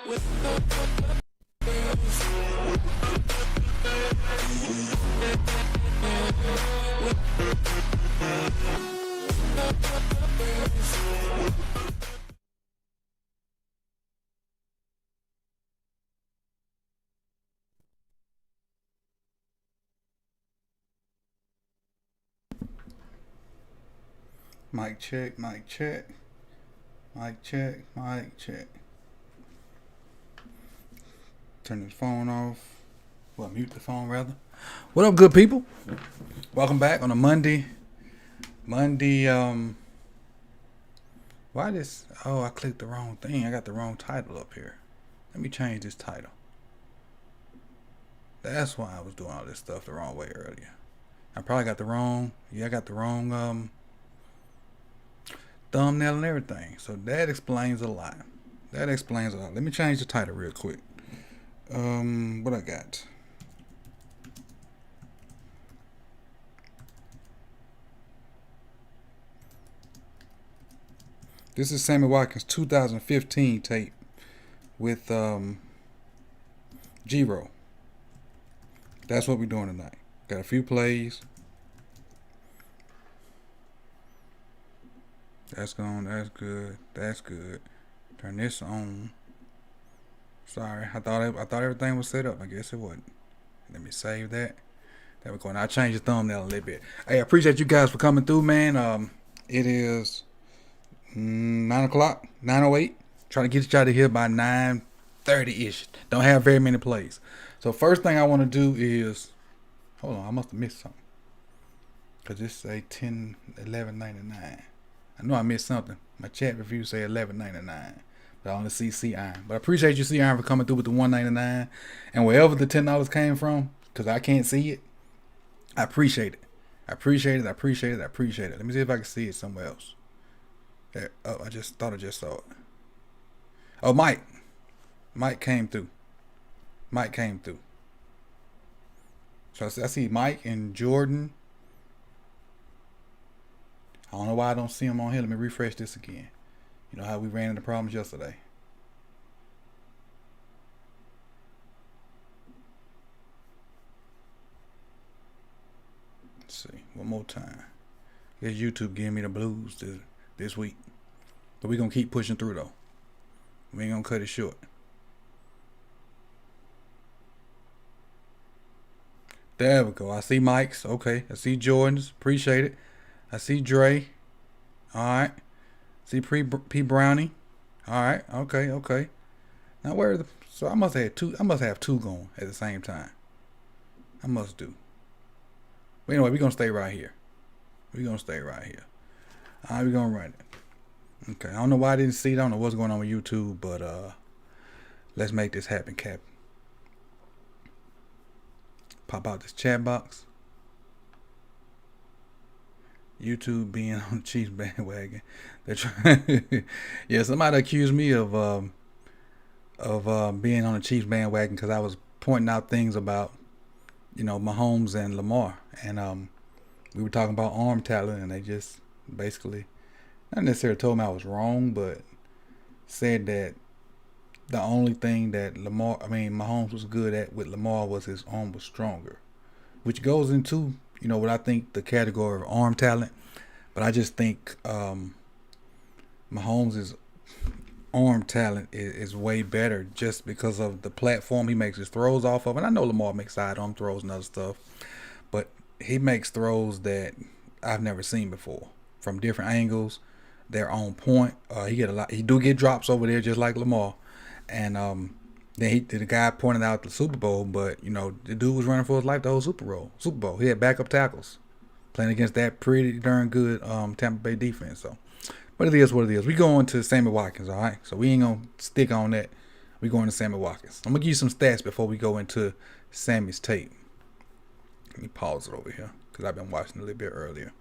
Mic check, mic check, mic check, mic check. Turn this phone off. Well, mute the phone rather. What up, good people? Welcome back on a Monday. Why this? Oh, I clicked the wrong thing. I got the wrong title up here. Let me change this title. That's why I was doing all this stuff the wrong way earlier. I probably got the wrong. Yeah, I got the wrong thumbnail and everything. So that explains a lot. Let me change the title real quick. What I got? This is Sammy Watkins 2015 tape with G-Roll. That's what we're doing tonight. Got a few plays. That's gone. That's good. That's good. Turn this on. Sorry, I thought everything was set up. I guess it wasn't. Let me save that. There we go. Now I changed the thumbnail a little bit. Hey, I appreciate you guys for coming through, man. It is 9 o'clock, 9:08. Trying to get you out of here by 9:30 ish. Don't have very many plays. So first thing I want to do is, hold on, I must have missed something. Cause this say 11.99. I know I missed something. My chat review say 11.99, but I only see C Iron. But I appreciate you, C Iron, for coming through with the 1.99 and wherever the $10 came from, cause I can't see it. I appreciate it. I appreciate it. Let me see if I can see it somewhere else. There. Oh, I just thought I just saw it. Oh, Mike came through. So I see Mike and Jordan. I don't know why I don't see them on here. Let me refresh this again. You know how we ran into problems yesterday. Let's see. One more time. Here's YouTube giving me the blues this week. But we're going to keep pushing through, though. We ain't going to cut it short. There we go. I see Mike's. Okay. I see Jordan's. Appreciate it. I see Dre. All right. See P Brownie. All right. Okay. Now where are the? So I must have two. I must have two going at the same time. I must do. But anyway, we're gonna stay right here. All right, we're gonna run it. Okay. I don't know why I didn't see it. I don't know what's going on with YouTube, but let's make this happen, Cap. Pop out this chat box. YouTube being on the Chiefs bandwagon. They're trying. Yeah, somebody accused me of being on the Chiefs bandwagon because I was pointing out things about, Mahomes and Lamar, and we were talking about arm talent, and they just basically not necessarily told me I was wrong, but said that the only thing that Mahomes was good at with Lamar was his arm was stronger, which goes into what I think the category of arm talent. But I just think Mahomes' arm talent is way better just because of the platform he makes his throws off of. And I know Lamar makes sidearm throws and other stuff, but he makes throws that I've never seen before from different angles. They're on point. He do get drops over there just like Lamar. And then the guy pointed out the Super Bowl, but the dude was running for his life the whole Super Bowl. He had backup tackles playing against that pretty darn good Tampa Bay defense. So, but it is what it is. We going to Sammy Watkins, all right? So we ain't gonna stick on that. We going to Sammy Watkins. I'm gonna give you some stats before we go into Sammy's tape. Let me pause it over here because I've been watching a little bit earlier.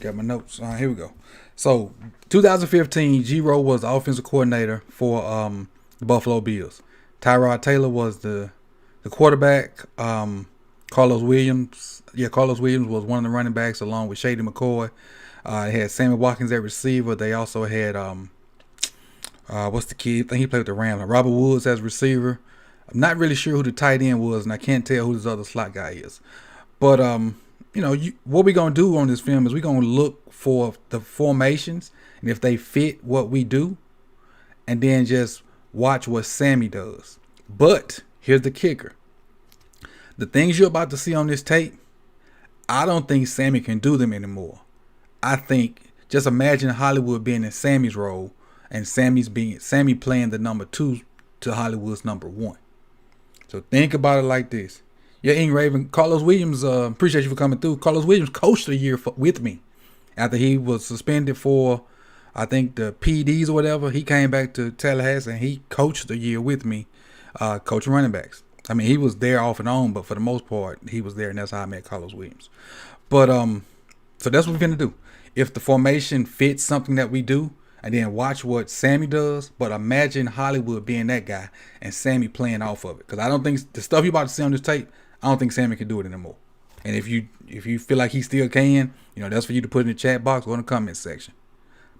Got my notes. All right, here we go. So 2015, G-Roll was the offensive coordinator for the Buffalo Bills. Tyrod Taylor was the quarterback. Carlos Williams was one of the running backs along with Shady McCoy. They had Sammy Watkins at receiver. They also had What's the kid? I think he played with the Rams. Robert Woods as receiver. I'm not really sure who the tight end was, and I can't tell who this other slot guy is. But what we gonna do on this film is we gonna look for the formations and if they fit what we do, and then just watch what Sammy does. But here's the kicker: the things you're about to see on this tape, I don't think Sammy can do them anymore. I think just imagine Hollywood being in Sammy's role and Sammy playing the number 2 to Hollywood's number 1. So think about it like this. Yeah, Ing Raven, Carlos Williams, appreciate you for coming through. Carlos Williams coached a year with me after he was suspended for, I think, the PDs or whatever. He came back to Tallahassee and he coached a year with me, coaching running backs. I mean, he was there off and on, but for the most part, he was there, and that's how I met Carlos Williams. But so that's what we're gonna do. If the formation fits something that we do, and then watch what Sammy does, but imagine Hollywood being that guy and Sammy playing off of it. Because I don't think the stuff you're about to see on this tape, I don't think Sammy can do it anymore. And if you feel like he still can, that's for you to put in the chat box or in the comment section.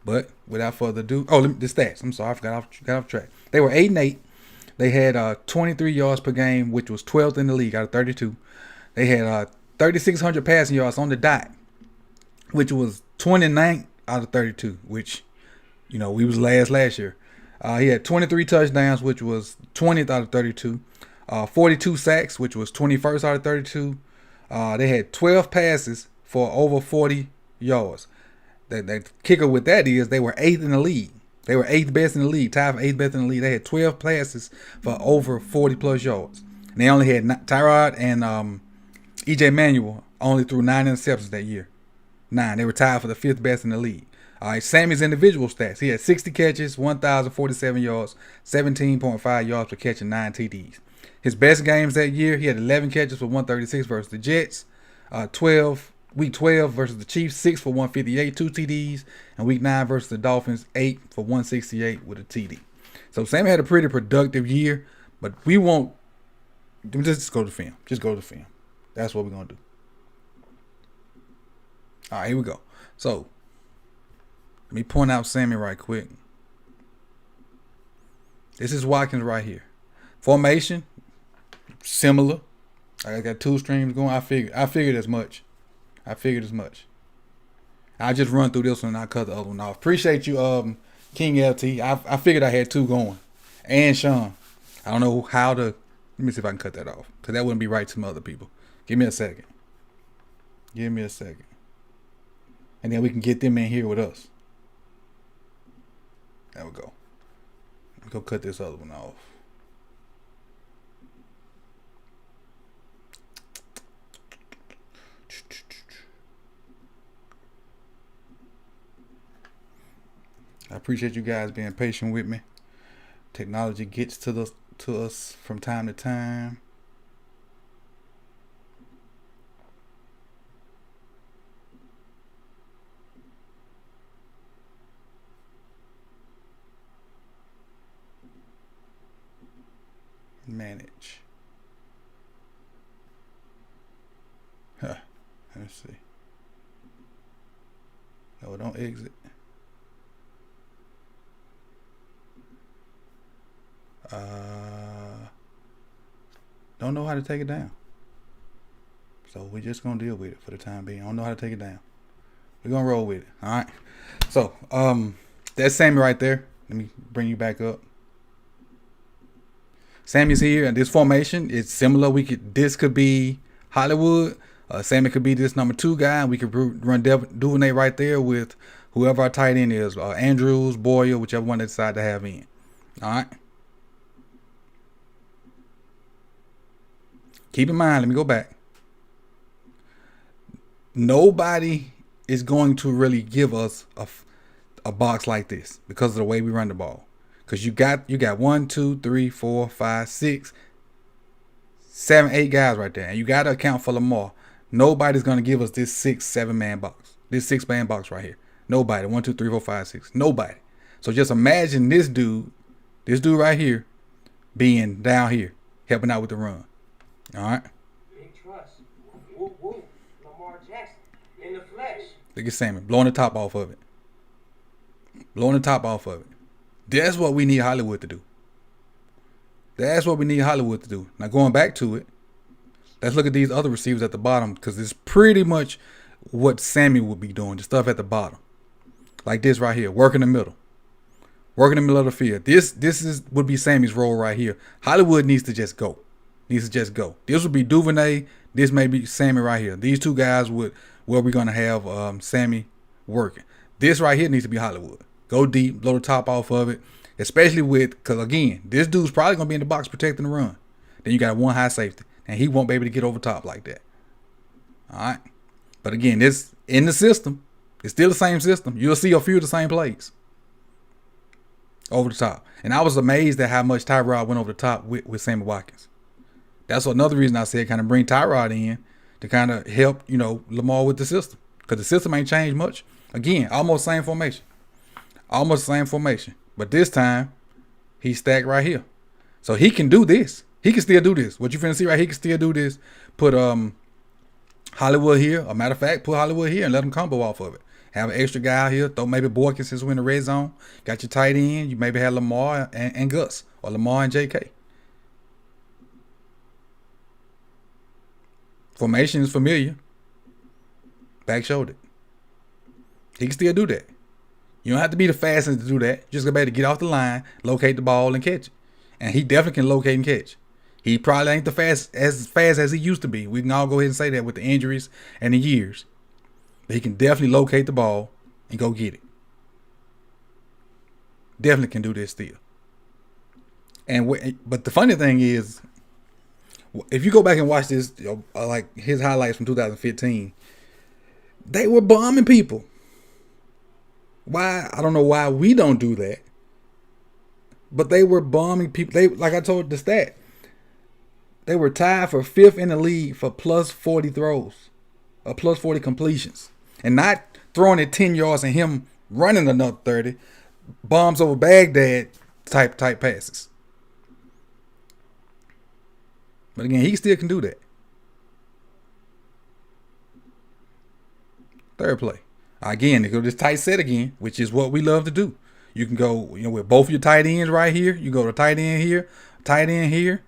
But without further ado, the stats. I'm sorry, I got off track. They were 8-8. They had 23 yards per game, which was 12th in the league out of 32. They had 3,600 passing yards on the dot, which was 29th out of 32, which we was last year. He had 23 touchdowns, which was 20th out of 32. 42 sacks, which was 21st out of 32. They had 12 passes for over 40 yards. The kicker with that is they were 8th in the league. They were 8th best in the league, tied for 8th best in the league. They had 12 passes for over 40 plus yards. And they only had Tyrod and EJ Manuel only threw 9 interceptions that year. 9. They were tied for the 5th best in the league. All right, Sammy's individual stats. He had 60 catches, 1,047 yards, 17.5 yards per catch, and 9 TDs. His best games that year, he had 11 catches for 136 versus the Jets, week 12 versus the Chiefs, 6 for 158, 2 TDs, and week 9 versus the Dolphins, 8 for 168 with a TD. So Sammy had a pretty productive year, but we won't just go to film. Just go to film. That's what we're going to do. All right, here we go. So let me point out Sammy right quick. This is Watkins right here. Formation, similar. I got 2 streams going. I figured as much. I'll just run through this one and I'll cut the other one off. Appreciate you, King LT. I figured I had 2 going. And Sean. I don't know how to. Let me see if I can cut that off. Because that wouldn't be right to some other people. Give me a second. And then we can get them in here with us. There we go. Let me go cut this other one off. I appreciate you guys being patient with me. Technology gets to us from time to time. Manage. Let's see. No, don't exit. Don't know how to take it down. So we're just gonna deal with it for the time being. I don't know how to take it down. We're gonna roll with it. All right. So that's Sammy right there. Let me bring you back up. Sammy's here, and this formation is similar. This could be Hollywood. Sammy could be this number 2 guy, and we could run Duvernay right there with whoever our tight end is, Andrews, Boyer, whichever one they decide to have in. All right. Keep in mind, let me go back. Nobody is going to really give us a box like this because of the way we run the ball. Because you got 1, 2, 3, 4, 5, 6, 7, 8 guys right there. And you got to account for Lamar. Nobody's going to give us this 6, 7-man box. This 6-man box right here. Nobody. 1, 2, 3, 4, 5, 6. Nobody. So just imagine this dude right here being down here, helping out with the run. All right. Big trust. Woo, woo. Lamar Jackson in the flesh. Look at Sammy blowing the top off of it. That's what we need Hollywood to do. That's what we need Hollywood to do. Now going back to it, let's look at these other receivers at the bottom, because it's pretty much what Sammy would be doing. The stuff at the bottom, like this right here, work in the middle, work in the middle of the field. This would be Sammy's role right here. Hollywood needs to just go. Needs to just go. This would be Duvernay. This may be Sammy right here. These two guys would where we're gonna have Sammy working. This right here needs to be Hollywood. Go deep, blow the top off of it. Especially because, again, this dude's probably going to be in the box protecting the run. Then you got one high safety, and he won't be able to get over top like that. All right? But, again, this in the system. It's still the same system. You'll see a few of the same plays over the top. And I was amazed at how much Tyrod went over the top with Sammy Watkins. That's another reason I said kind of bring Tyrod in to kind of help, Lamar with the system. Because the system ain't changed much. Again, almost same formation. Almost the same formation. But this time, he's stacked right here. So he can do this. He can still do this. What you finna see right here, he can still do this. Put Hollywood here. A matter of fact, put Hollywood here and let him combo off of it. Have an extra guy out here. Throw maybe Boykins since we're in the red zone. Got your tight end. You maybe have Lamar and Gus. Or Lamar and JK. Formation is familiar. Back shoulder. He can still do that. You don't have to be the fastest to do that. Just go back to get off the line, locate the ball, and catch it. And he definitely can locate and catch. He probably ain't as fast as he used to be. We can all go ahead and say that with the injuries and the years. But he can definitely locate the ball and go get it. Definitely can do this still. But the funny thing is, if you go back and watch this, like his highlights from 2015, they were bombing people. Why? I don't know why we don't do that. But they were bombing people. They, like I told the stat, they were tied for 5th in the league for plus 40 throws, or plus 40 completions, and not throwing it 10 yards and him running another 30. Bombs over Baghdad type passes. But again, he still can do that. Third play. Again, they go this tight set again, which is what we love to do. You can go, with both your tight ends right here. You go to tight end here,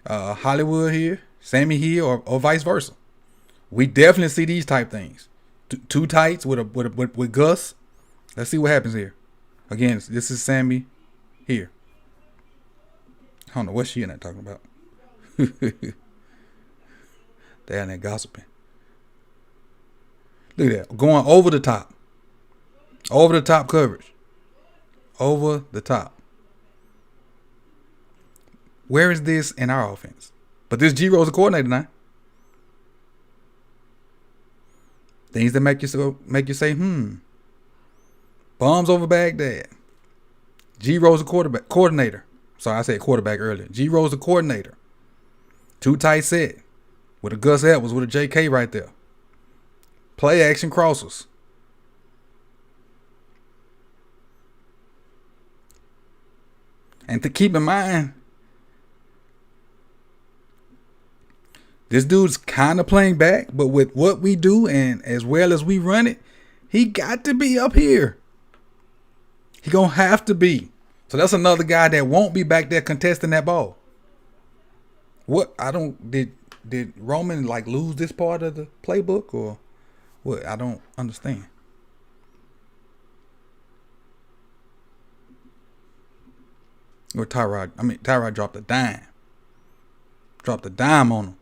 Hollywood here, Sammy here, or vice versa. We definitely see these type things. Two tights with Gus. Let's see what happens here. Again, this is Sammy here. I don't know what she and that talking about. They're in there gossiping. Look at that. Going over the top. Over the top coverage. Over the top. Where is this in our offense? But this G-Ro's a coordinator now. Things that make you say, Bombs over Baghdad. G-Ro's a coordinator. Sorry, I said quarterback earlier. G-Ro's a coordinator. Two tight set. With a Gus Edwards with a JK right there. Play action crossers. And to keep in mind, this dude's kind of playing back, but with what we do and as well as we run it, he got to be up here. He gonna have to be. So that's another guy that won't be back there contesting that ball. What? Did Roman lose this part of the playbook or what? I don't understand. Or Tyrod dropped a dime. Dropped a dime on him.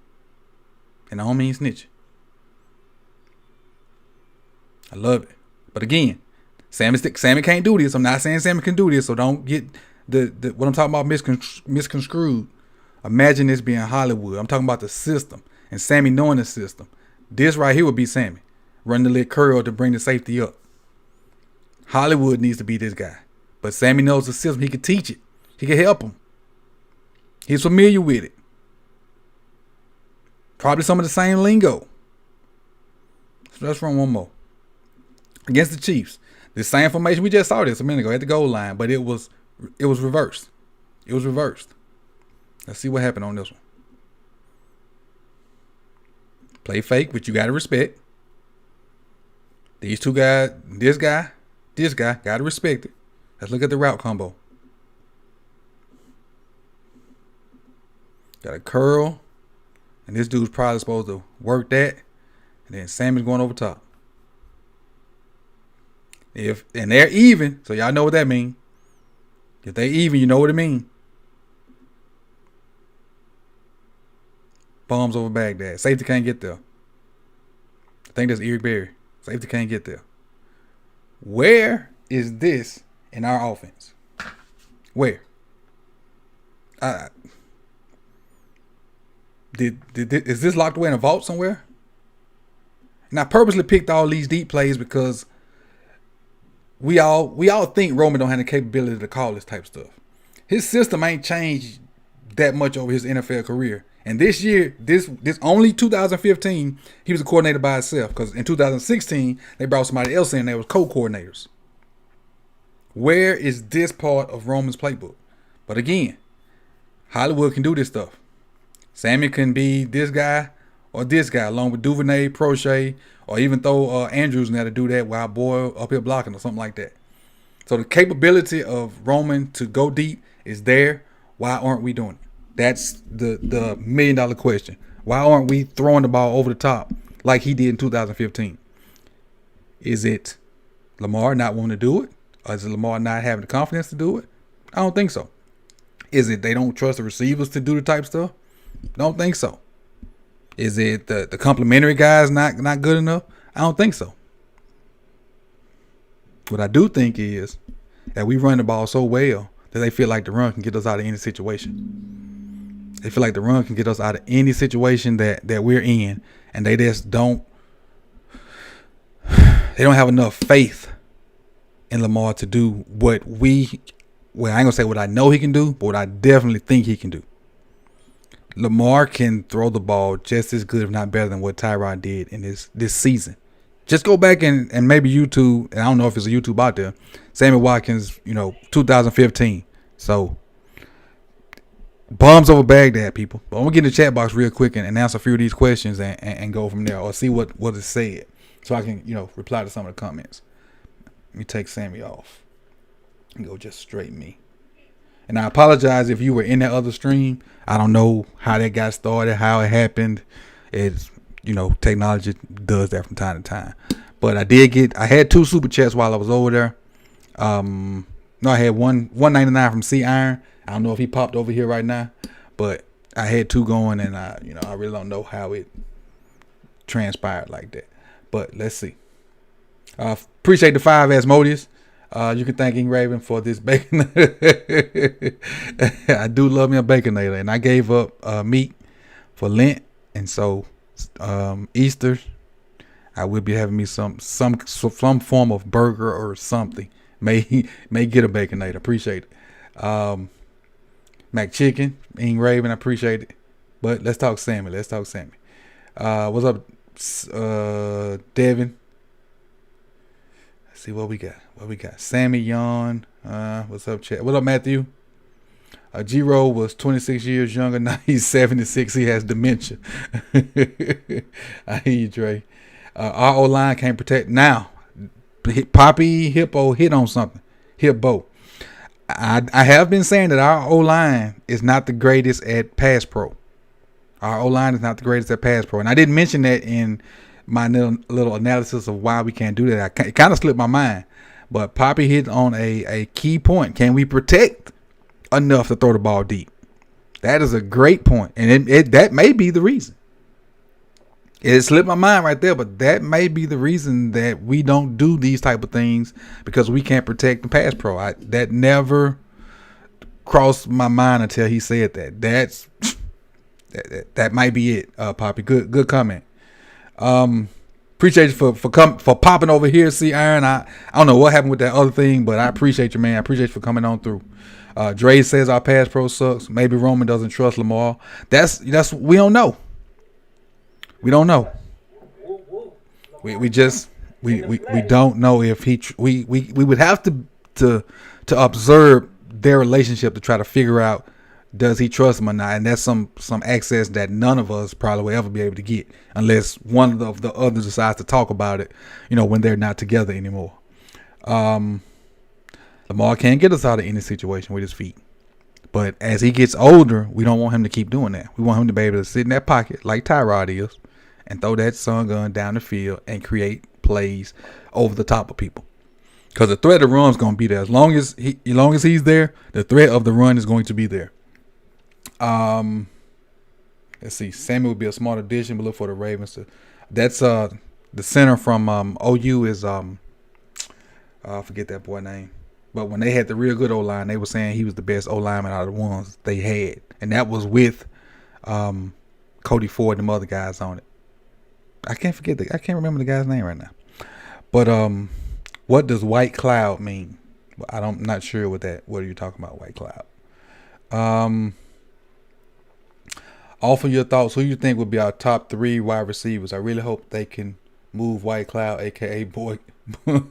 And I don't mean snitching. I love it. But again, Sammy can't do this. I'm not saying Sammy can do this, so don't get the what I'm talking about misconstrued. Imagine this being Hollywood. I'm talking about the system and Sammy knowing the system. This right here would be Sammy. Running the little curl to bring the safety up. Hollywood needs to be this guy. But Sammy knows the system. He can teach it. He can help him. He's familiar with it. Probably some of the same lingo. So let's run one more. Against the Chiefs. The same formation. We just saw this a minute ago at the goal line, but it was reversed. It was reversed. Let's see what happened on this one. Play fake, but you got to respect. These two guys, this guy, got to respect it. Let's look at the route combo. Got a curl, and this dude's probably supposed to work that, and then Sammy's going over top. And they're even, so y'all know what that means. If they even, you know what it means. Bombs over Baghdad. Safety can't get there. I think that's Eric Berry. Safety can't get there. Where is this in our offense? Where? Is this locked away in a vault somewhere? And I purposely picked all these deep plays because we all think Roman don't have the capability to call this type of stuff. His system ain't changed that much over his NFL career. And this year, this only 2015, he was a coordinator by himself. Because in 2016, they brought somebody else in that was co-coordinators. Where is this part of Roman's playbook? But again, Hollywood can do this stuff. Sammy can be this guy or this guy, along with Duvernay, Prochet, or even throw Andrews in there to do that while Boyle up here blocking or something like that. So the capability of Roman to go deep is there. Why aren't we doing it? That's the $1 million question. Why aren't we throwing the ball over the top like he did in 2015? Is it Lamar not wanting to do it? Or is it Lamar not having the confidence to do it? I don't think so. Is it they don't trust the receivers to do the type stuff? Don't think so. Is it the complimentary guys not good enough? I don't think so. What I do think is that we run the ball so well that they feel like the run can get us out of any situation. They feel like the run can get us out of any situation that we're in, and they just don't. They don't have enough faith in Lamar to do what we. Well, I ain't gonna say what I know he can do, but what I definitely think he can do. Lamar can throw the ball just as good, if not better, than what Tyrod did in this season. Just go back and maybe YouTube, and I don't know if it's a YouTube out there, SAMMY Watkins, 2015. So, bombs over Baghdad, people. But I'm going to get in the chat box real quick and answer a few of these questions and go from there, or see what is said so I can, reply to some of the comments. Let me take Sammy off and go just straight me. And I apologize if you were in that other stream. I don't know how that got started, how it happened. It's, technology does that from time to time. But I had 2 super chats while I was over there. No, I had $1.99 from C Iron. I don't know if he popped over here right now, but I had 2 going, and I really don't know how it transpired like that. But let's see. Appreciate the 5 Asmodeus. You can thank IvanEvans for this bacon. I do love me a baconator, and I gave up meat for Lent, and so Easter I will be having me some form of burger or something. May get a baconator. Appreciate it. Mac Chicken, IvanEvans, I appreciate it. But let's talk Sammy. What's up, Devin? Let's see what we got. Sammy Yawn. What's up, chat? What up, Matthew? G-Row was 26 years younger. Now he's 76. He has dementia. I hear you, Dre. Our O-line can't protect. Now, Poppy Hippo hit on something. Hippo. I have been saying that our O-line is not the greatest at pass pro. Our O-line is not the greatest at pass pro. And I didn't mention that in my little analysis of why we can't do that. It kind of slipped my mind. But Poppy hit on a key point. Can we protect enough to throw the ball deep? That is a great point. And that may be the reason. It slipped my mind right there, but that may be the reason that we don't do these type of things, because we can't protect the pass pro. That never crossed my mind until he said that. That might be it, Poppy. Good comment. Appreciate you for popping over here, C Iron. I don't know what happened with that other thing, but I appreciate you, man. I appreciate you for coming on through. Dre says our pass pro sucks. Maybe Roman doesn't trust Lamar. That's we don't know. We don't know. We don't know if we would have to observe their relationship to try to figure out, does he trust him or not? And that's some access that none of us probably will ever be able to get unless one of the others decides to talk about it, when they're not together anymore. Lamar can't get us out of any situation with his feet. But as he gets older, we don't want him to keep doing that. We want him to be able to sit in that pocket like Tyrod is and throw that sun gun down the field and create plays over the top of people. Because the threat of run is going to be there. As long as he's there, the threat of the run is going to be there. Let's see. Sammy would be a smart addition, but look for the Ravens. That's the center from OU is I forget that boy name. But when they had the real good O-line, they were saying he was the best O-lineman out of the ones they had. And that was with Cody Ford and them other guys on it. I can't remember the guy's name right now. But what does white cloud mean? I'm not sure what are you talking about, white cloud? Offer your thoughts. Who you think would be our top 3 wide receivers? I really hope they can move White Cloud, aka Boy. I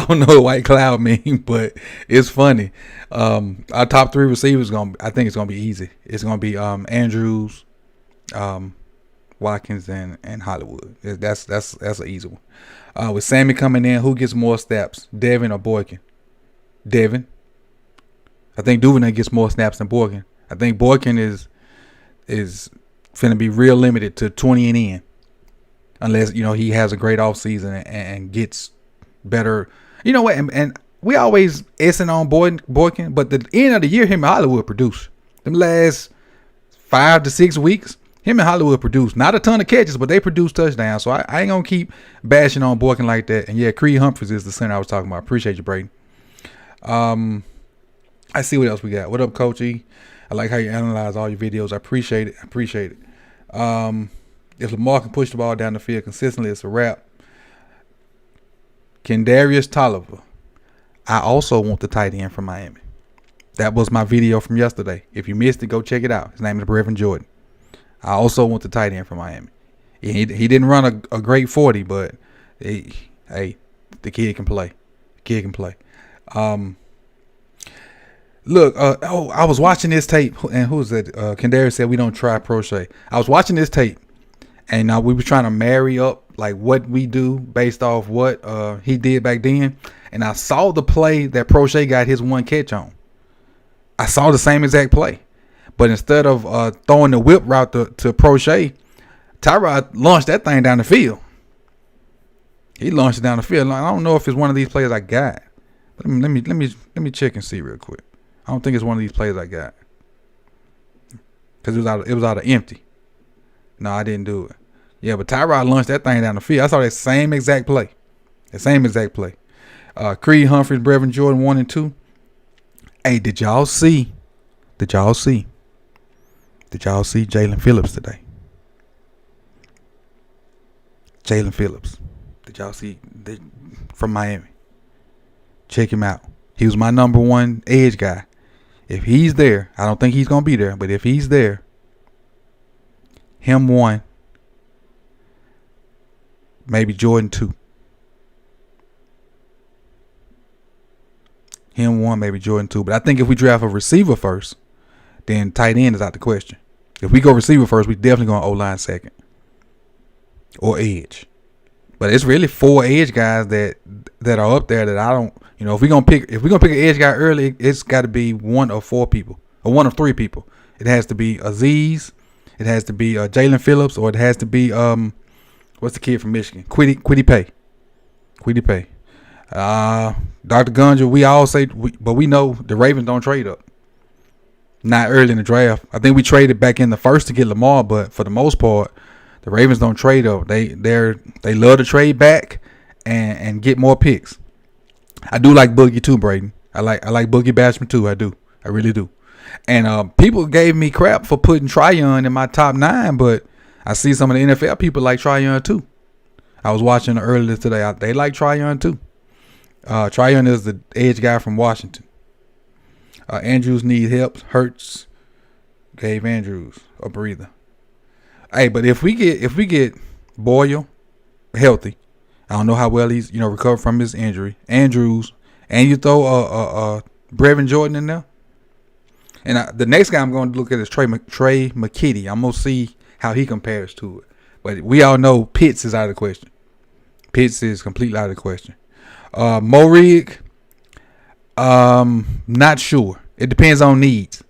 don't know what White Cloud means, but it's funny. Our top 3 receivers I think it's gonna be easy. It's gonna be Andrews, Watkins, and Hollywood. That's an easy one. With Sammy coming in, who gets more snaps, Devin or Boykin? Devin. I think Duvernay gets more snaps than Boykin. I think Boykin is finna be real limited to 20 and in, unless he has a great offseason and gets better. You know what? And we always essing on Boykin, but the end of the year, him and Hollywood produced. Them last 5 to 6 weeks, him and Hollywood produced. Not a ton of catches, but they produced touchdowns. So I ain't gonna keep bashing on Boykin like that. And yeah, Creed Humphreys is the center I was talking about. Appreciate you, Brady. I see what else we got. What up, Coach E? I like how you analyze all your videos. I appreciate it. If Lamar can push the ball down the field consistently, it's a wrap. Kendarius Tolliver. I also want the tight end from Miami. That was my video from yesterday. If you missed it, go check it out. His name is Brevin Jordan. I also want the tight end from Miami. He didn't run a great 40, but the kid can play. Look, I was watching this tape, and who's that? Kendarius said we don't try Prochet. I was watching this tape, and we were trying to marry up like what we do based off what he did back then, and I saw the play that Prochet got his one catch on. I saw the same exact play, but instead of throwing the whip route to Prochet, Tyrod launched that thing down the field. He launched it down the field. I don't know if it's one of these plays I got. But let me check and see real quick. I don't think it's one of these plays I got, because it was out of empty. No, I didn't do it. Yeah, but Tyrod launched that thing down the field. I saw that same exact play. Creed Humphreys, Brevin Jordan 1 and 2. Hey, did y'all see Jalen Phillips today? Jalen Phillips. Did y'all see from Miami? Check him out. He was my number 1 edge guy. If he's there, I don't think he's going to be there, but if he's there, him 1, maybe Jordan 2. Him 1, maybe Jordan 2. But I think if we draft a receiver first, then tight end is out the question. If we go receiver first, we definitely going O-line second. Or edge. But it's really 4 edge guys that are up there that I don't. If we're gonna pick an edge guy early, it's got to be 1 of 4 people or 1 of 3 people. It has to be Aziz, it has to be Jalen Phillips, or it has to be what's the kid from Michigan? Kwity Paye. Dr. Gunja. We all say, but we know the Ravens don't trade up. Not early in the draft. I think we traded back in the first to get Lamar, but for the most part, the Ravens don't trade up. They love to trade back and get more picks. I do like Boogie too, Braden. I like Boogie Bashman too. I do. I really do. And people gave me crap for putting Tryon in my top 9, but I see some of the NFL people like Tryon too. I was watching earlier today. They like Tryon too. Tryon is the edge guy from Washington. Andrews need help. Hurts gave Andrews a breather. Hey, but if we get Boyle healthy, I don't know how well he's recovered from his injury. Andrews, and you throw Brevin Jordan in there. And the next guy I'm going to look at is Trey McKitty. I'm going to see how he compares to it. But we all know Pitts is out of the question. Pitts is completely out of the question. Mo Rig, Not sure. It depends on needs.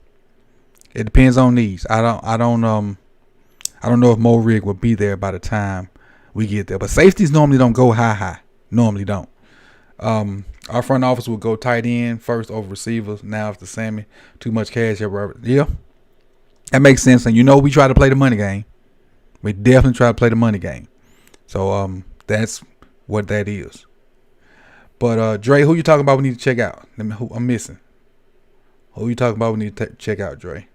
It depends on needs. I don't know if Mo Rig will be there by the time we get there. But safeties normally don't go high. Normally don't. Our front office will go tight end first over receivers. Now it's the Sammy. Too much cash here, Robert. Yeah. That makes sense. And we try to play the money game. We definitely try to play the money game. So that's what that is. But Dre, who you talking about we need to check out? Who I'm missing. Who you talking about we need to check out, Dre?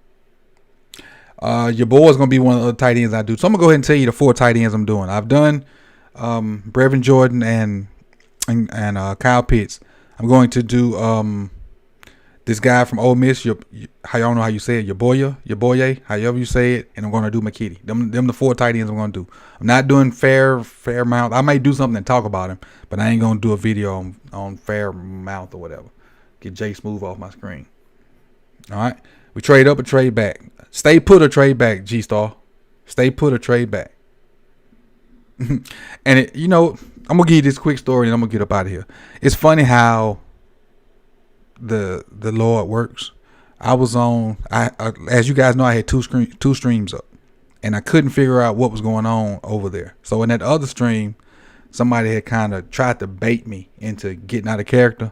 Your boy's gonna be one of the tight ends I do. So I'm gonna go ahead and tell you the 4 tight ends I'm doing. I've done Brevin Jordan and Kyle Pitts. I'm going to do this guy from Ole Miss. How y'all know how you say it? Your boy, however you say it. And I'm going to do McKitty. Them the 4 tight ends I'm going to do. I'm not doing Fairmouth. I may do something and talk about him, but I ain't going to do a video on Fairmouth or whatever. Get Jay Smooth off my screen. All right. We trade up or trade back. Stay put or trade back, G-Star. Stay put or trade back. And I'm gonna give you this quick story and I'm gonna get up out of here. It's funny how the Lord works. I was on. As you guys know, I had two streams up, and I couldn't figure out what was going on over there. So in that other stream, somebody had kind of tried to bait me into getting out of character,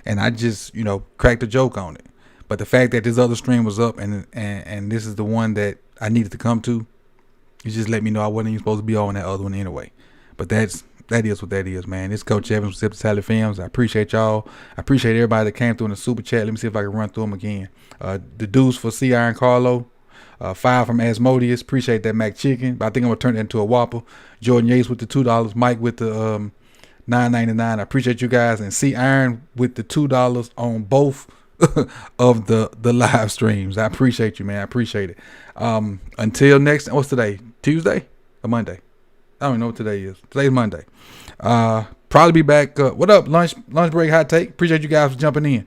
and I just cracked a joke on it. But the fact that this other stream was up and this is the one that I needed to come to, it just let me know I wasn't even supposed to be on that other one anyway. But that is what that is, man. It's Coach Evans with Sip Tally Films. I appreciate y'all. I appreciate everybody that came through in the super chat. Let me see if I can run through them again. The dudes for C Iron Carlo. 5 from Asmodeus. Appreciate that Mac Chicken. But I think I'm gonna turn it into a Whopper. Jordan Yates with the $2. Mike with the $9.99. I appreciate you guys. And C Iron with the $2 on both of the live streams. I appreciate you, man. I appreciate it. Until next, what's today? Tuesday or Monday? I don't even know what today is. Today's Monday. Probably be back. What up? Lunch break, hot take. Appreciate you guys for jumping in.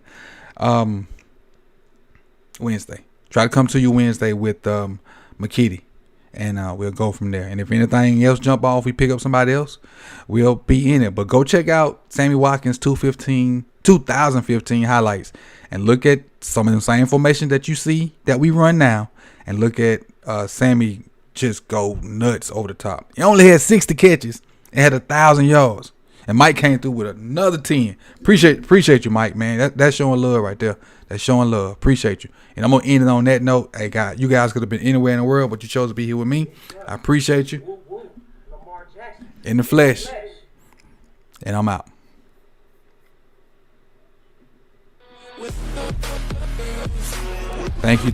Wednesday. Try to come to you Wednesday with McKitty. And we'll go from there. And if anything else jump off, we pick up somebody else, we'll be in it. But go check out Sammy Watkins 2015 highlights and look at some of the same information that you see that we run now. And look at Sammy just go nuts over the top. He only had 60 catches and had 1,000 yards. And Mike came through with another 10. Appreciate you, Mike, man. That's showing love right there. That's showing love. Appreciate you. And I'm going to end it on that note. Hey, God, you guys could have been anywhere in the world, but you chose to be here with me. I appreciate you. In the flesh. And I'm out. Thank you.